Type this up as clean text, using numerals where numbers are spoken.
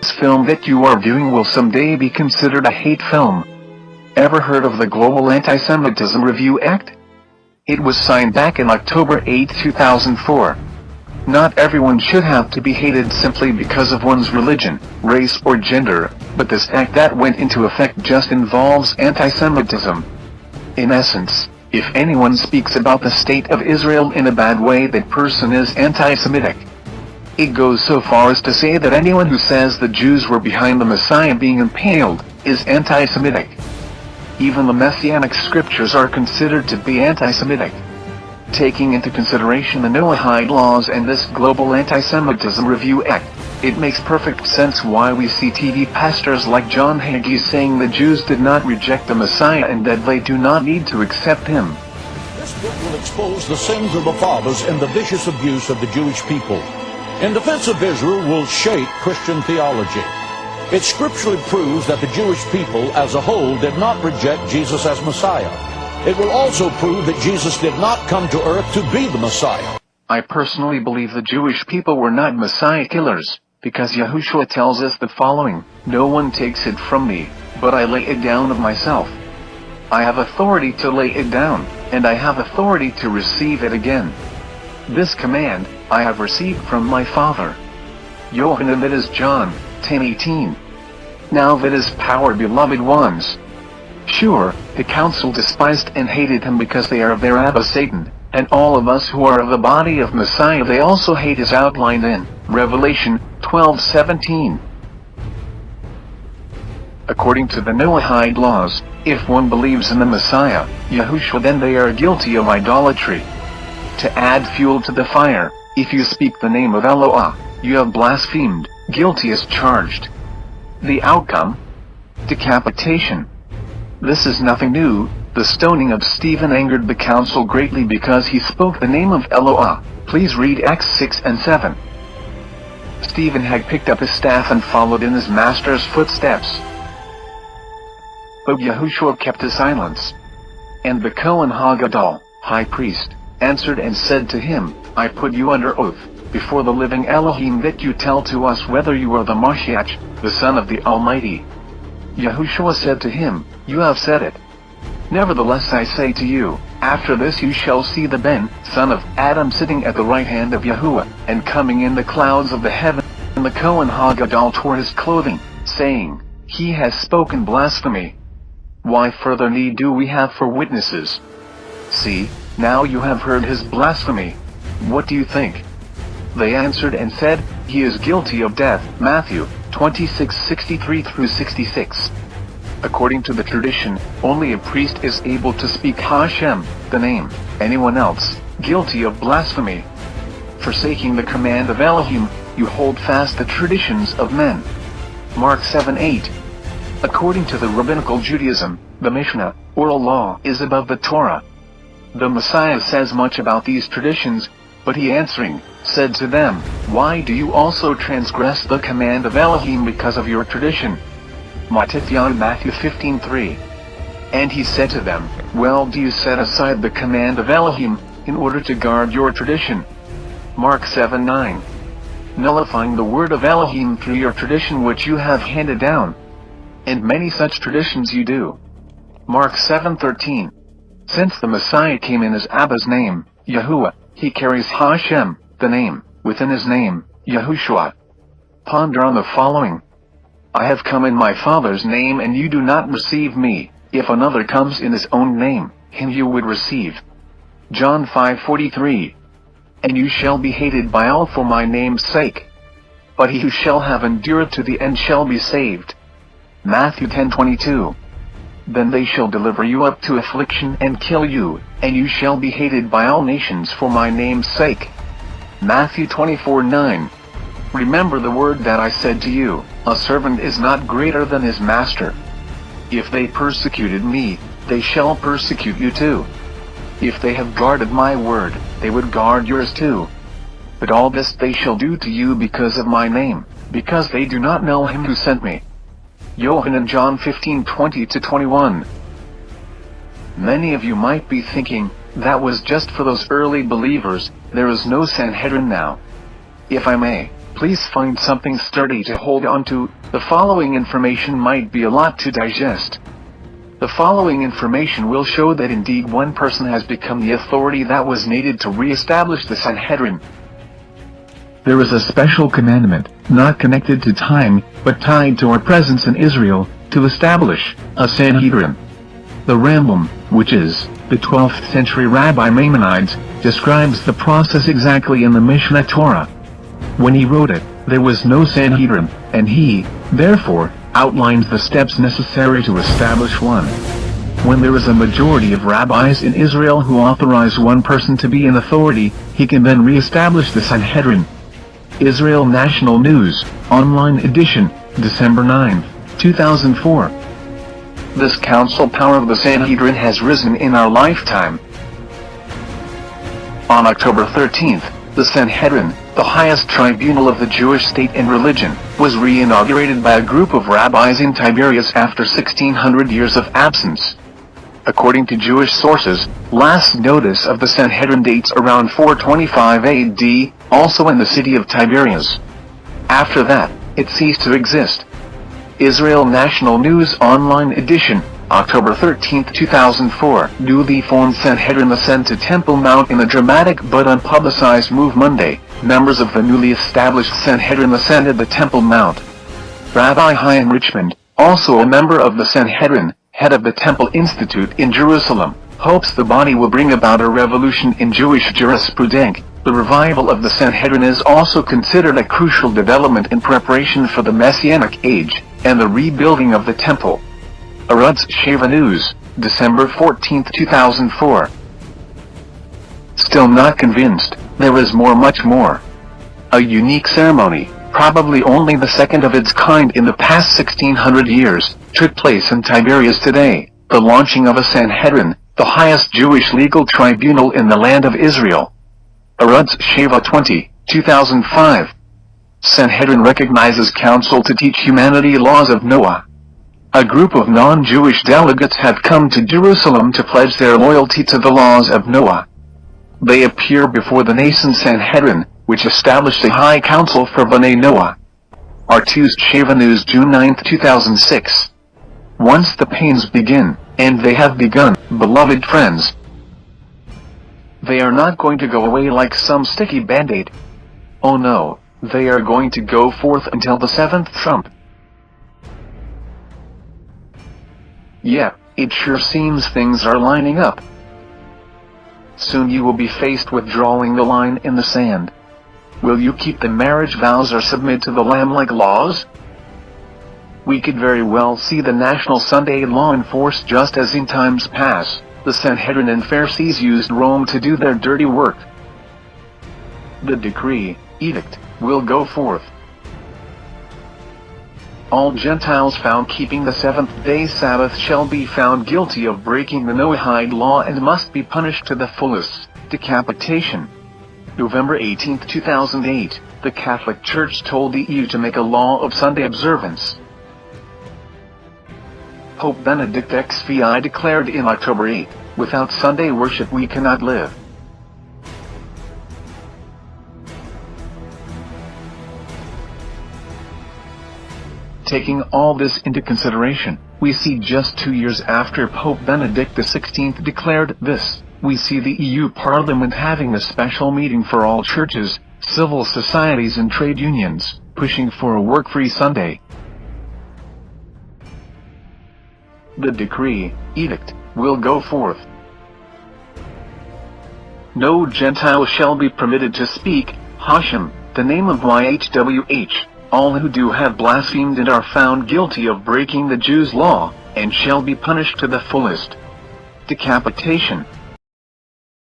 This film that you are viewing will someday be considered a hate film. Ever heard of the Global Anti-Semitism Review Act? It was signed back in October 8, 2004. Not everyone should have to be hated simply because of one's religion, race or gender, but this act that went into effect just involves anti-Semitism. In essence, if anyone speaks about the state of Israel in a bad way, that person is anti-Semitic. It goes so far as to say that anyone who says the Jews were behind the Messiah being impaled is anti-Semitic. Even the Messianic scriptures are considered to be anti-Semitic. Taking into consideration the Noahide laws and this Global Anti-Semitism Review Act, it makes perfect sense why we see TV pastors like John Hagee saying the Jews did not reject the Messiah and that they do not need to accept him. This book will expose the sins of the fathers and the vicious abuse of the Jewish people. In Defense of Israel will shake Christian theology. It scripturally proves that the Jewish people as a whole did not reject Jesus as Messiah. It will also prove that Jesus did not come to earth to be the Messiah. I personally believe the Jewish people were not Messiah killers, because Yahushua tells us the following: "No one takes it from me, but I lay it down of myself. I have authority to lay it down, and I have authority to receive it again. This command I have received from my Father." Yohanan, that is John 10:18. Now that is power, beloved ones. Sure, the council despised and hated him because they are of their Abba Satan, and all of us who are of the body of Messiah they also hate, is outlined in Revelation 12:17. According to the Noahide laws, if one believes in the Messiah, Yahushua, then they are guilty of idolatry. To add fuel to the fire, if you speak the name of Eloah, you have blasphemed, guilty as charged. The outcome? Decapitation. This is nothing new. The stoning of Stephen angered the council greatly because he spoke the name of Eloah. Please read Acts 6 and 7. Stephen had picked up his staff and followed in his master's footsteps. But Yahushua kept his silence. And the Kohen Hagadol, high priest, answered and said to him, "I put you under oath before the living Elohim that you tell to us whether you are the Moshiach, the Son of the Almighty." Yahushua said to him, "You have said it. Nevertheless I say to you, after this you shall see the Ben, son of Adam, sitting at the right hand of Yahuwah, and coming in the clouds of the heaven." And the Kohen Hagadol tore his clothing, saying, "He has spoken blasphemy. Why further need do we have for witnesses? See, now you have heard his blasphemy. What do you think?" They answered and said, "He is guilty of death." Matthew 26:63-66. According to the tradition, only a priest is able to speak Hashem, the name. Anyone else, guilty of blasphemy. Forsaking the command of Elohim, you hold fast the traditions of men. Mark 7:8. According to the rabbinical Judaism, the Mishnah, oral law, is above the Torah. The Messiah says much about these traditions, but he answering, said to them, "Why do you also transgress the command of Elohim because of your tradition?" Matthew 15:3. And he said to them, "Well, do you set aside the command of Elohim in order to guard your tradition?" Mark 7:9. Nullifying the word of Elohim through your tradition which you have handed down. And many such traditions you do. Mark 7:13. Since the Messiah came in his Abba's name, Yahuwah, he carries Hashem, the name, within his name, Yahushua. Ponder on the following. I have come in my Father's name and you do not receive me. If another comes in his own name, him you would receive. John 5:43. And you shall be hated by all for my name's sake. But he who shall have endured to the end shall be saved. Matthew 10:22. Then they shall deliver you up to affliction and kill you, and you shall be hated by all nations for my name's sake. Matthew 24:9. Remember the word that I said to you, a servant is not greater than his master. If they persecuted me, they shall persecute you too. If they have guarded my word, they would guard yours too. But all this they shall do to you because of my name, because they do not know him who sent me. Yohanan John 15:20-21. Many of you might be thinking, that was just for those early believers, there is no Sanhedrin now. If I may, Please find something sturdy to hold onto. The following information might be a lot to digest. The following information will show that indeed one person has become the authority that was needed to re-establish the Sanhedrin. There is a special commandment, not connected to time, but tied to our presence in Israel, to establish a Sanhedrin. The Rambam, which is the 12th century Rabbi Maimonides, describes the process exactly in the Mishnah Torah. When he wrote it, there was no Sanhedrin, and he, therefore, outlines the steps necessary to establish one. When there is a majority of rabbis in Israel who authorize one person to be an authority, he can then re-establish the Sanhedrin. Israel National News, Online Edition, December 9, 2004. This council power of the Sanhedrin has risen in our lifetime. On October 13th, the Sanhedrin, the highest tribunal of the Jewish state and religion, was re-inaugurated by a group of rabbis in Tiberis after 1600 years of absence. According to Jewish sources, last notice of the Sanhedrin dates around 425 AD, also in the city of Tiberis. After that, it ceased to exist. Israel National News Online Edition, October 13, 2004. Newly formed Sanhedrin ascend to Temple Mount in a dramatic but unpublicized move Monday. Members of the newly established Sanhedrin ascended the Temple Mount. Rabbi Chaim Richmond, also a member of the Sanhedrin, head of the Temple Institute in Jerusalem, hopes the body will bring about a revolution in Jewish jurisprudence. The revival of the Sanhedrin is also considered a crucial development in preparation for the Messianic age, and the rebuilding of the Temple. Arutz Sheva News, December 14, 2004. Still not convinced? There is more, much more. A unique ceremony, probably only the second of its kind in the past 1600 years, took place in Tiberis today, the launching of a Sanhedrin, the highest Jewish legal tribunal in the land of Israel. Arutz Sheva 20, 2005. Sanhedrin recognizes counsel to teach humanity laws of Noah. A group of non-Jewish delegates have come to Jerusalem to pledge their loyalty to the laws of Noah. They appear before the nascent Sanhedrin, which established a high council for Bnei Noah. Arutz Sheva News, June 9, 2006. Once the pains begin, and they have begun, beloved friends, they are not going to go away like some sticky band-aid. Oh no, they are going to go forth until the seventh trump. Yeah, it sure seems things are lining up. Soon you will be faced with drawing the line in the sand. Will you keep the marriage vows or submit to the Lamb-like laws? We could very well see the national Sunday law enforced just as in times past. The Sanhedrin and Pharisees used Rome to do their dirty work. The decree, edict, will go forth. All Gentiles found keeping the seventh-day Sabbath shall be found guilty of breaking the Noahide law and must be punished to the fullest. Decapitation. November 18, 2008, the Catholic Church told the EU to make a law of Sunday observance. Pope Benedict XVI declared in October 8, "Without Sunday worship we cannot live." Taking all this into consideration, we see just 2 years after Pope Benedict XVI declared this, we see the EU Parliament having a special meeting for all churches, civil societies and trade unions, pushing for a work-free Sunday. The decree, edict, will go forth. No Gentile shall be permitted to speak, Hashem, the name of YHWH. All who do have blasphemed and are found guilty of breaking the Jews' law, and shall be punished to the fullest. Decapitation.